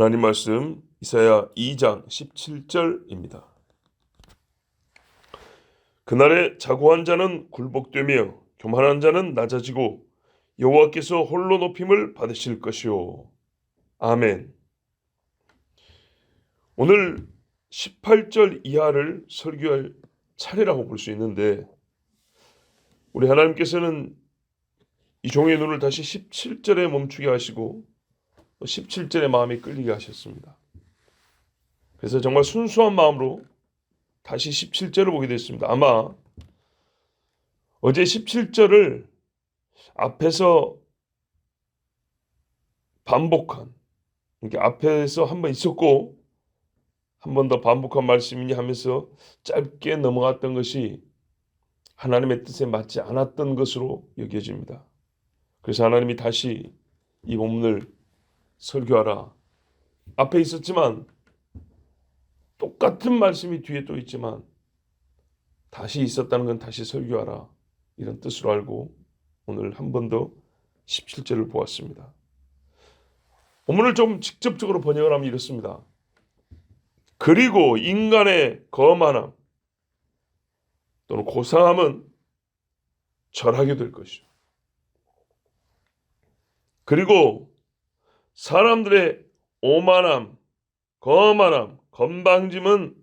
하나님 말씀 이사야 2장 17절입니다. 그날에 자고한 자는 굴복되며 교만한 자는 낮아지고 여호와께서 홀로 높임을 받으실 것이요. 아멘. 오늘 18절 이하를 설교할 차례라고 볼 수 있는데 우리 하나님께서는 이 종의 눈을 다시 17절에 멈추게 하시고 17절에 마음이 끌리게 하셨습니다. 그래서 정말 순수한 마음으로 다시 17절을 보게 됐습니다. 아마 어제 17절을 앞에서 반복한, 그러니까 앞에서 한 번 있었고 한 번 더 반복한 말씀이니 하면서 짧게 넘어갔던 것이 하나님의 뜻에 맞지 않았던 것으로 여겨집니다. 그래서 하나님이 다시 이 본문을 설교하라. 앞에 있었지만 똑같은 말씀이 뒤에 또 있지만 다시 있었다는 건 다시 설교하라. 이런 뜻으로 알고 오늘 한 번 더 17절을 보았습니다. 본문을 좀 직접적으로 번역을 하면 이렇습니다. 그리고 인간의 거만함 또는 고상함은 절하게 될 것이죠. 그리고 사람들의 오만함, 거만함, 건방짐은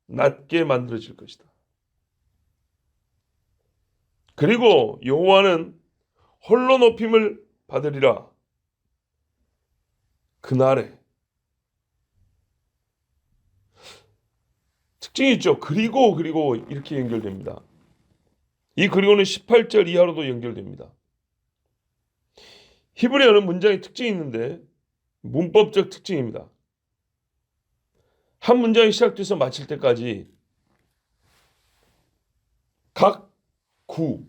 낮게 만들어질 것이다. 그리고 여호와는 홀로 높임을 받으리라. 그날에 특징이 있죠. 그리고 이렇게 연결됩니다. 이 그리고는 18절 이하로도 연결됩니다. 히브리어는 문장의 특징이 있는데 문법적 특징입니다. 한 문장이 시작돼서 마칠 때까지 각 구,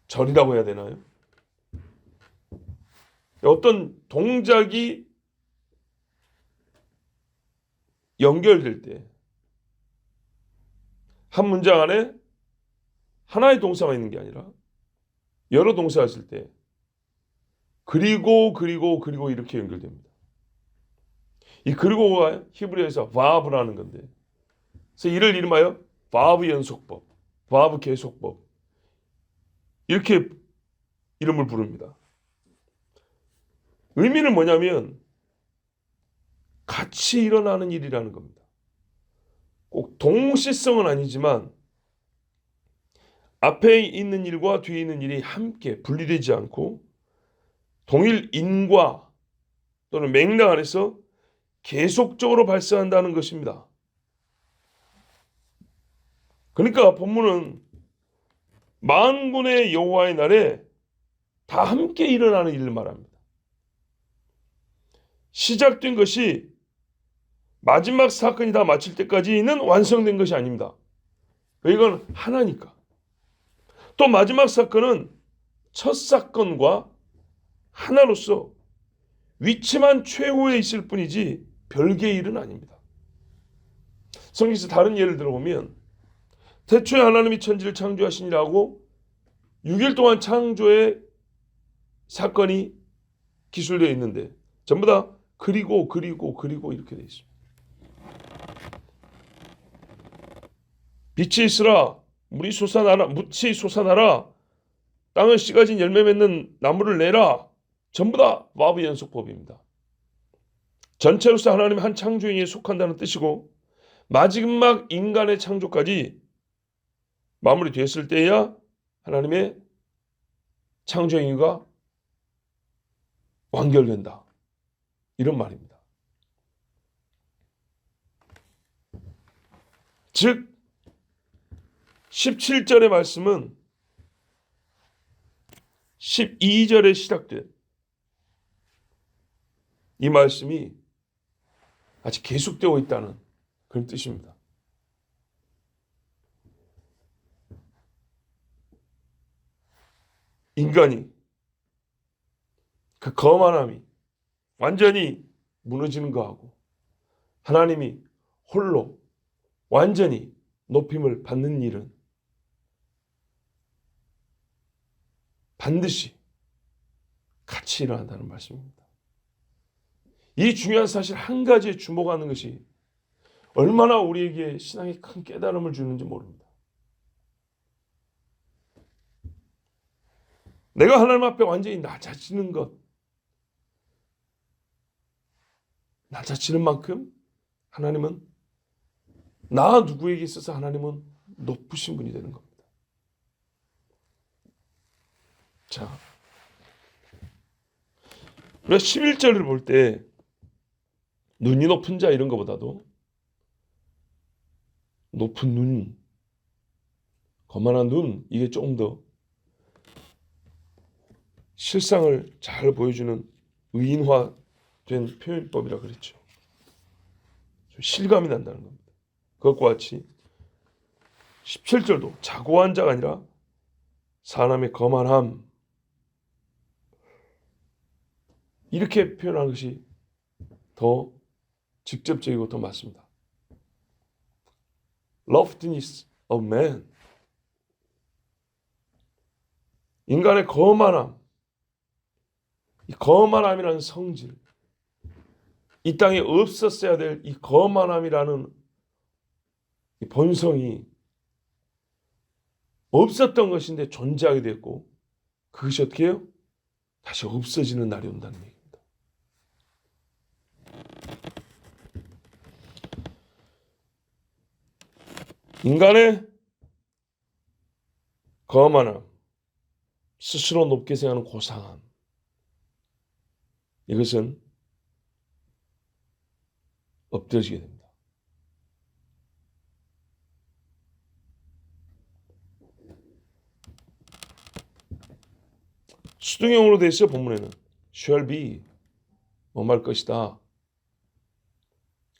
절이라고 해야 되나요? 어떤 동작이 연결될 때 한 문장 안에 하나의 동사가 있는 게 아니라 여러 동사가 있을 때 그리고 이렇게 연결됩니다. 이 그리고가 히브리어에서 바브라는 건데 그래서 이를 이름하여 바브 연속법, 바브 계속법 이렇게 이름을 부릅니다. 의미는 뭐냐면 같이 일어나는 일이라는 겁니다. 꼭 동시성은 아니지만 앞에 있는 일과 뒤에 있는 일이 함께 분리되지 않고 동일 인과 또는 맥락 안에서 계속적으로 발생한다는 것입니다. 그러니까 본문은 만군의 여호와의 날에 다 함께 일어나는 일을 말합니다. 시작된 것이 마지막 사건이 다 마칠 때까지는 완성된 것이 아닙니다. 이건 하나니까. 또 마지막 사건은 첫 사건과 하나로서 위치만 최후에 있을 뿐이지 별개의 일은 아닙니다. 성경에서 다른 예를 들어보면 태초에 하나님이 천지를 창조하시니라고 6일 동안 창조의 사건이 기술되어 있는데 전부 다 그리고 이렇게 되어 있습니다. 빛이 있으라 물이 솟아나라 묻이 솟아나라 땅은 씨 가진 열매 맺는 나무를 내라. 전부 다 바브 연속법입니다. 전체로서 하나님의 한 창조행위에 속한다는 뜻이고 마지막 인간의 창조까지 마무리됐을 때야 하나님의 창조행위가 완결된다. 이런 말입니다. 즉 17절의 말씀은 12절에 시작된 이 말씀이 아직 계속되고 있다는 그런 뜻입니다. 인간이 그 거만함이 완전히 무너지는 거하고 하나님이 홀로 완전히 높임을 받는 일은 반드시 같이 일어난다는 말씀입니다. 이 중요한 사실 한 가지에 주목하는 것이 얼마나 우리에게 신앙에 큰 깨달음을 주는지 모릅니다. 내가 하나님 앞에 완전히 낮아지는 것, 낮아지는 만큼 하나님은 나 누구에게 있어서 하나님은 높으신 분이 되는 겁니다. 자, 우리가 11절을 볼 때 눈이 높은 자 이런 것보다도 높은 눈, 거만한 눈, 이게 조금 더 실상을 잘 보여주는 의인화된 표현법이라 그랬죠. 실감이 난다는 겁니다. 그것과 같이 17절도 자고한 자가 아니라 사람의 거만함, 이렇게 표현하는 것이 더 직접적이고 더 맞습니다. Loftiness of man, 인간의 거만함, 이 거만함이라는 성질, 이 땅에 없었어야 될 이 거만함이라는 이 본성이 없었던 것인데 존재하게 됐고, 그것이 어떻게 해요? 다시 없어지는 날이 온다는 얘기입니다. 인간의 거만함, 스스로 높게 생각하는 고상함, 이것은 엎드려지게 됩니다. 수동형으로 되어 있어요. 본문에는 shall be, 뭐말 것이다.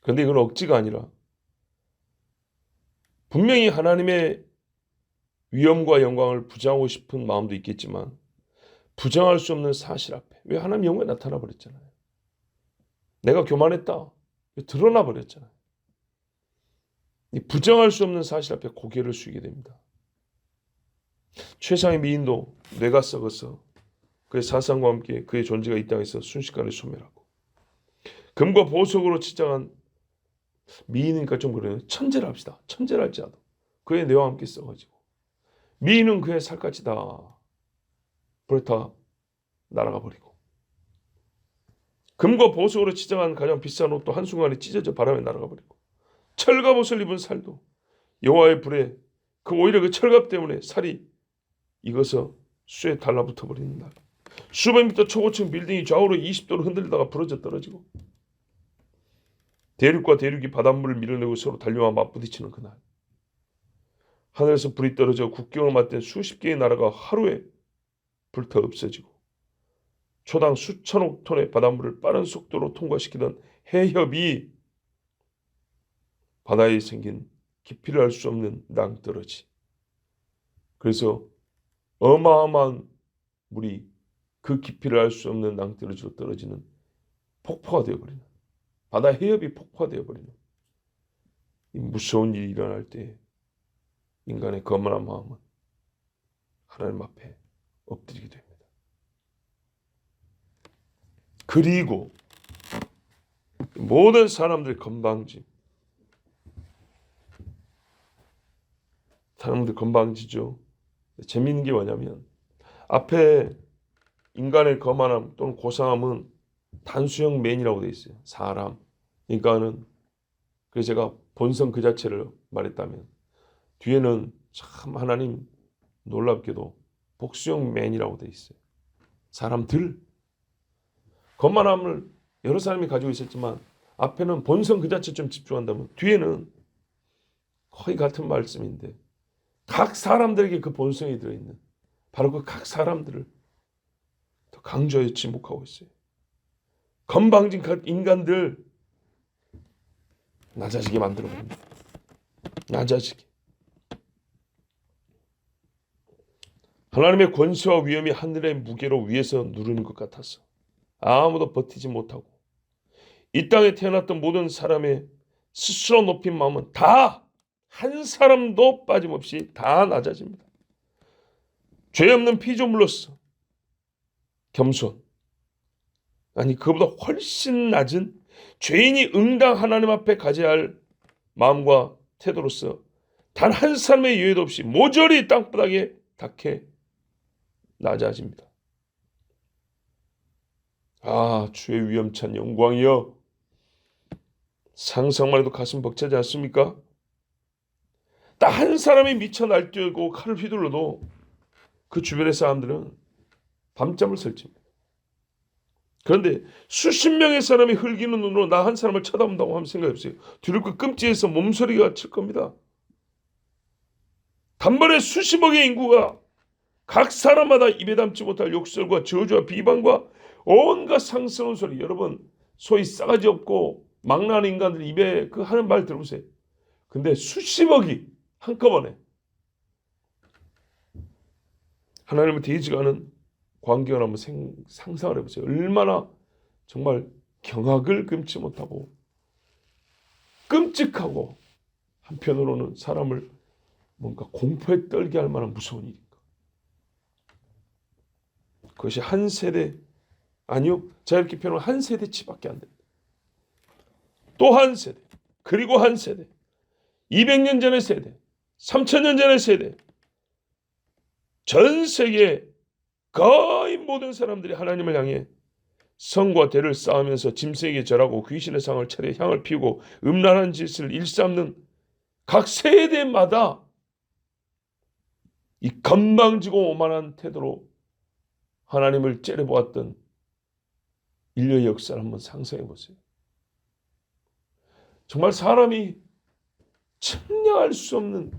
그런데 이건 억지가 아니라 분명히 하나님의 위엄과 영광을 부정하고 싶은 마음도 있겠지만 부정할 수 없는 사실 앞에, 왜 하나님 영광이 나타나 버렸잖아요. 내가 교만했다, 드러나 버렸잖아요. 이 부정할 수 없는 사실 앞에 고개를 숙이게 됩니다. 최상의 미인도 뇌가 썩어서 그의 사상과 함께 그의 존재가 이 땅에서 순식간에 소멸하고, 금과 보석으로 치장한 미인이니까 좀 그래요. 천재를 합시다. 천재를 할지라도 그의 뇌와 함께 썩어지고, 미인은 그의 살갗이 다 불에 타 날아가 버리고, 금과 보석으로 치장한 가장 비싼 옷도 한순간에 찢어져 바람에 날아가 버리고, 철갑옷을 입은 살도 여호와의 불에 오히려 그 철갑 때문에 살이 익어서 쇠에 달라붙어 버리는 날, 수백 미터 초고층 빌딩이 좌우로 20도로 흔들리다가 부러져 떨어지고, 대륙과 대륙이 바닷물을 밀어내고 서로 달려와 맞부딪히는 그날, 하늘에서 불이 떨어져 국경을 맞댄 수십 개의 나라가 하루에 불타 없어지고, 초당 수천억 톤의 바닷물을 빠른 속도로 통과시키던 해협이 바다에 생긴 깊이를 알 수 없는 낭떠러지, 그래서 어마어마한 물이 그 깊이를 알 수 없는 낭떠러지로 떨어지는 폭포가 되어버리는, 바다 해협이 폭포가 되어버리는 이 무서운 일이 일어날 때 인간의 거만한 마음은 하나님 앞에 엎드리게 됩니다. 그리고 모든 사람들 건방짐, 사람들 건방지죠. 재미있는 게 뭐냐면 앞에 인간의 거만함 또는 고상함은 단수형 맨이라고 되어 있어요. 사람. 그러니까는, 그래서 제가 본성 그 자체를 말했다면 뒤에는 참 하나님 놀랍게도 복수형 맨이라고 되어 있어요. 사람들. 거만함을 여러 사람이 가지고 있었지만 앞에는 본성 그 자체 좀 집중한다면 뒤에는 거의 같은 말씀인데 각 사람들에게 그 본성이 들어있는 바로 그 각 사람들을 더 강조해 지목하고 있어요. 건방진 각 인간들 낮아지게 만들어버립니다. 낮아지게. 하나님의 권세와 위엄이 하늘의 무게로 위에서 누르는 것 같아서 아무도 버티지 못하고 이 땅에 태어났던 모든 사람의 스스로 높인 마음은 다 한 사람도 빠짐없이 다 낮아집니다. 죄 없는 피조물로서 겸손, 아니 그보다 훨씬 낮은 죄인이 응당 하나님 앞에 가져야 할 마음과 태도로서 단 한 사람의 예외도 없이 모조리 땅바닥에 닿게 낮아집니다. 아, 주의 위엄찬 영광이여, 상상만 해도 가슴 벅차지 않습니까? 딱 한 사람이 미쳐 날뛰고 칼을 휘둘러도 그 주변의 사람들은 밤잠을 설칩니다. 그런데 수십 명의 사람이 흘기는 눈으로 나 한 사람을 쳐다본다고 하면 생각해보세요. 두렵고 끔찍해서 몸소리가 칠 겁니다. 단번에 수십억의 인구가 각 사람마다 입에 담지 못할 욕설과 저주와 비방과 온갖 상스러운 소리, 여러분 소위 싸가지 없고 망나는 인간들 입에 그 하는 말 들어보세요. 근데 수십억이 한꺼번에 하나님을 대지가 않은 광경을 한번 상상을 해보세요. 얼마나 정말 경악을 금치 못하고 끔찍하고 한편으로는 사람을 뭔가 공포에 떨게 할 만한 무서운 일인가. 그것이 한 세대, 아니요, 제가 이렇게 표현하면 한 세대치밖에 안 됩니다. 또 한 세대, 그리고 한 세대, 200년 전의 세대, 3000년 전의 세대, 전 세계 거의 모든 사람들이 하나님을 향해 성과 대를 쌓으면서 짐승에게 절하고 귀신의 상을 차려 향을 피우고 음란한 짓을 일삼는 각 세대마다 이 건방지고 오만한 태도로 하나님을 째려보았던 인류의 역사를 한번 상상해 보세요. 정말 사람이 측량할 수 없는,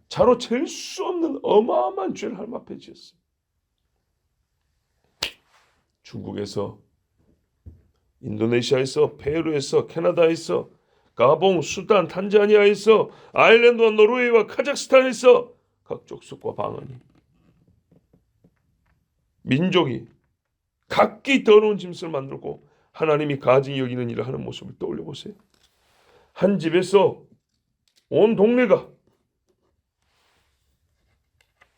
자로 잴 수 없는 어마어마한 죄를 하나님 앞에 지었어요. 중국에서, 인도네시아에서, 페루에서, 캐나다에서, 가봉, 수단, 탄자니아에서, 아일랜드와 노르웨이와 카자흐스탄에서 각 족속과 방언이, 민족이 각기 더러운 짐승을 만들고 하나님이 가증히 여기는 일을 하는 모습을 떠올려 보세요. 한 집에서 온 동네가,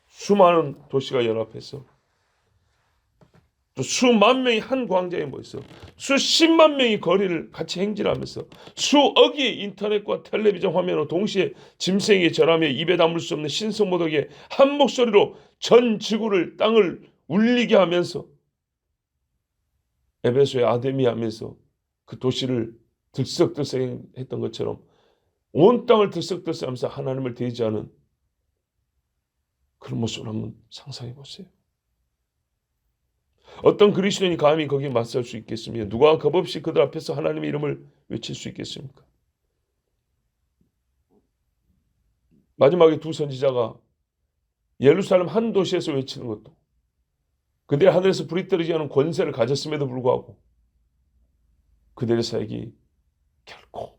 수많은 도시가 연합해서 또 수만 명이 한 광장에 모여서 수십만 명이 거리를 같이 행진하면서 수억이 인터넷과 텔레비전 화면으로 동시에 짐승에게 절하며 입에 담을 수 없는 신성모독에 한 목소리로 전 지구를, 땅을 울리게 하면서 에베소의 아데미 하면서 그 도시를 들썩들썩했던 것처럼 온 땅을 들썩들썩하면서 하나님을 대지하는 그런 모습을 한번 상상해 보세요. 어떤 그리스도인이 감히 거기에 맞설 수 있겠습니까? 누가 겁없이 그들 앞에서 하나님의 이름을 외칠 수 있겠습니까? 마지막에 두 선지자가 예루살렘 한 도시에서 외치는 것도 그들의 하늘에서 불이 떨어지지 않은 권세를 가졌음에도 불구하고 그들의 사역이 결코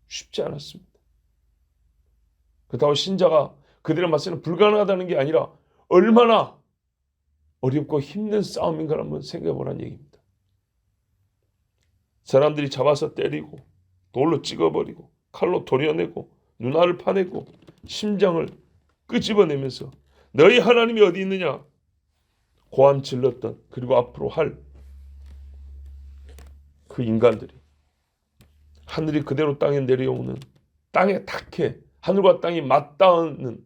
쉽지 않았습니다. 그렇다고 신자가 그들의 맞서는 불가능하다는 게 아니라 얼마나 어렵고 힘든 싸움인가를 한번 생각해 보라는 얘기입니다. 사람들이 잡아서 때리고 돌로 찍어버리고 칼로 도려내고 눈알을 파내고 심장을 끄집어내면서 너희 하나님이 어디 있느냐 고함 질렀던, 그리고 앞으로 할 그 인간들이 하늘이 그대로 땅에 내려오는, 땅에 닿게 하늘과 땅이 맞닿는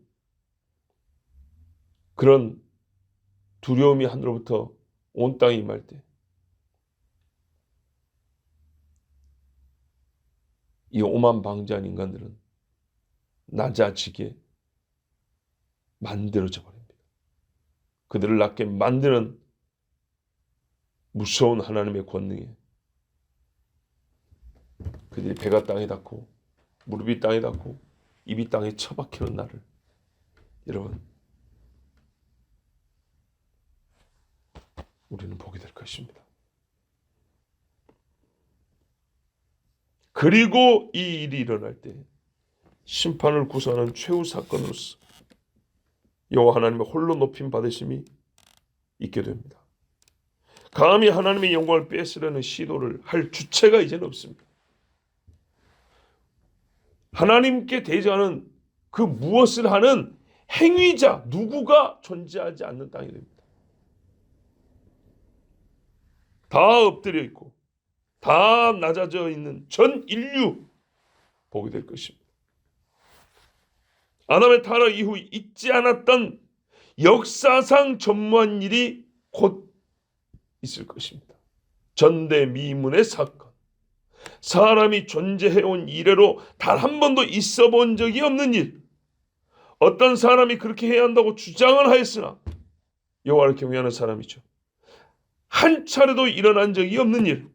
그런 두려움이 하늘로부터 온 땅에 임할 때 이 오만방자한 인간들은 낮아지게 만들어져 버립니다. 그들을 낳게 만드는 무서운 하나님의 권능에 그들이 배가 땅에 닿고 무릎이 땅에 닿고 입이 땅에 처박히는 날을 여러분 우리는 보게 될 것입니다. 그리고 이 일이 일어날 때 심판을 구사하는 최후 사건으로서 여호와 하나님의 홀로 높임 받으심이 있게 됩니다. 감히 하나님의 영광을 뺏으려는 시도를 할 주체가 이제는 없습니다. 하나님께 대적하는 그 무엇을 하는 행위자 누구가 존재하지 않는 땅이 됩니다. 다 엎드려 있고 다 낮아져 있는 전 인류 보게 될 것입니다. 아담의 타락 이후 있지 않았던 역사상 전무한 일이 곧 있을 것입니다. 전대미문의 사건. 사람이 존재해온 이래로 단 한 번도 있어 본 적이 없는 일. 어떤 사람이 그렇게 해야 한다고 주장을 하였으나 여호와를 경외하는 사람이죠. 한 차례도 일어난 적이 없는 일.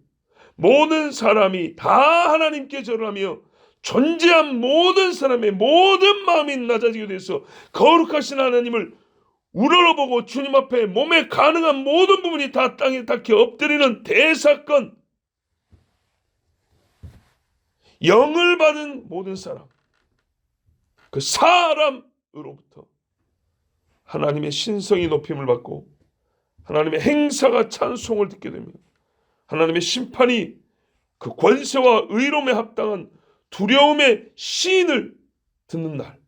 모든 사람이 다 하나님께 절하며 존재한 모든 사람의 모든 마음이 낮아지게 돼서 거룩하신 하나님을 우러러보고 주님 앞에 몸에 가능한 모든 부분이 다 땅에 닿게 엎드리는 대사건. 영을 받은 모든 사람, 그 사람으로부터 하나님의 신성이 높임을 받고 하나님의 행사가 찬송을 듣게 되며 하나님의 심판이 그 권세와 의로움에 합당한 두려움의 시인을 듣는 날,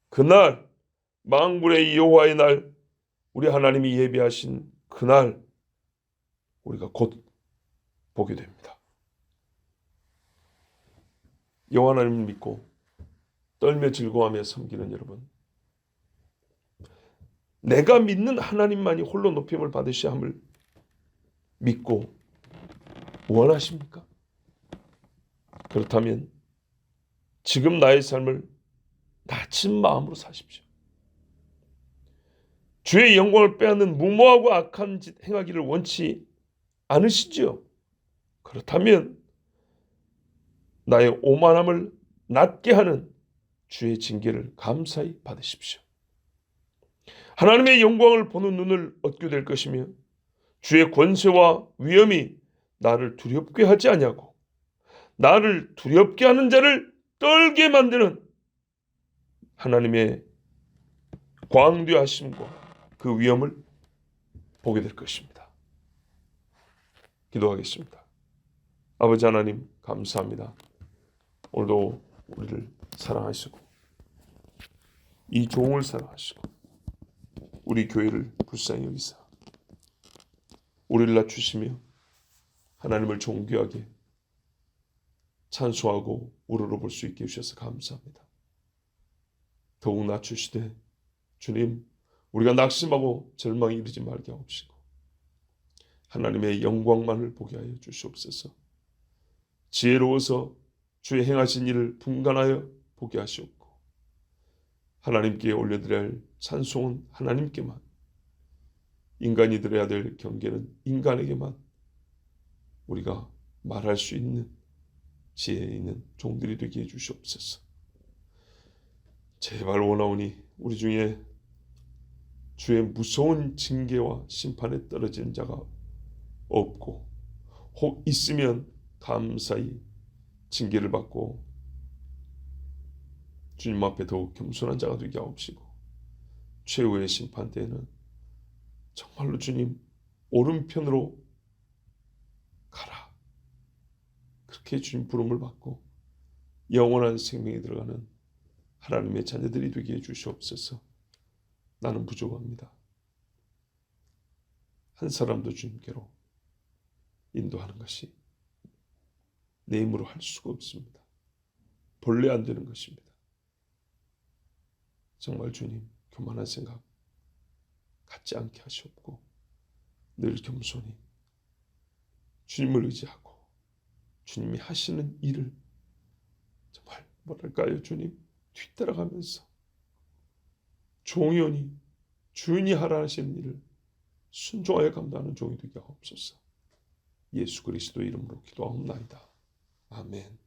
그날 만군의 여호와의 날, 우리 하나님이 예비하신 그날 우리가 곧 보게 됩니다. 여호와 하나님을 믿고 떨며 즐거워하며 섬기는 여러분, 내가 믿는 하나님만이 홀로 높임을 받으셔야 함을 믿고 원하십니까? 그렇다면 지금 나의 삶을 낮은 마음으로 사십시오. 주의 영광을 빼앗는 무모하고 악한 짓 행하기를 원치 않으시지요? 그렇다면 나의 오만함을 낮게 하는 주의 징계를 감사히 받으십시오. 하나님의 영광을 보는 눈을 얻게 될 것이며 주의 권세와 위엄이 나를 두렵게 하지 아니하고 나를 두렵게 하는 자를 떨게 만드는 하나님의 광대하심과 그 위엄을 보게 될 것입니다. 기도하겠습니다. 아버지 하나님 감사합니다. 오늘도 우리를 사랑하시고 이 종을 사랑하시고 우리 교회를 불쌍히 여기사 우리를 낮추시며 하나님을 존귀하게 찬송하고 우러러볼 수 있게 해주셔서 감사합니다. 더욱 낮추시되 주님, 우리가 낙심하고 절망에 이르지 말게 하옵시고 하나님의 영광만을 보게 하여 주시옵소서. 지혜로워서 주의 행하신 일을 분간하여 보게 하시옵고 하나님께 올려드려야 할 찬송은 하나님께만, 인간이 드려야 될 경계는 인간에게만 우리가 말할 수 있는 지혜 있는 종들이 되게 해주시옵소서. 제발 원하오니 우리 중에 주의 무서운 징계와 심판에 떨어진 자가 없고 혹 있으면 감사히 징계를 받고 주님 앞에 더욱 겸손한 자가 되게 하옵시고 최후의 심판 때에는 정말로 주님 오른편으로 가라, 그렇게 주님 부름을 받고 영원한 생명에 들어가는 하나님의 자녀들이 되게 해주시옵소서. 나는 부족합니다. 한 사람도 주님께로 인도하는 것이 내 힘으로 할 수가 없습니다. 본래 안 되는 것입니다. 정말 주님 교만한 생각 갖지 않게 하시옵고 늘 겸손히 주님을 의지하고 주님이 하시는 일을 정말 뭐랄까요, 주님 뒤따라가면서 종이오니 주인이 하라 하시는 일을 순종하여 감당하는 종이 되게 하옵소서. 예수 그리스도 이름으로 기도하옵나이다. 아멘.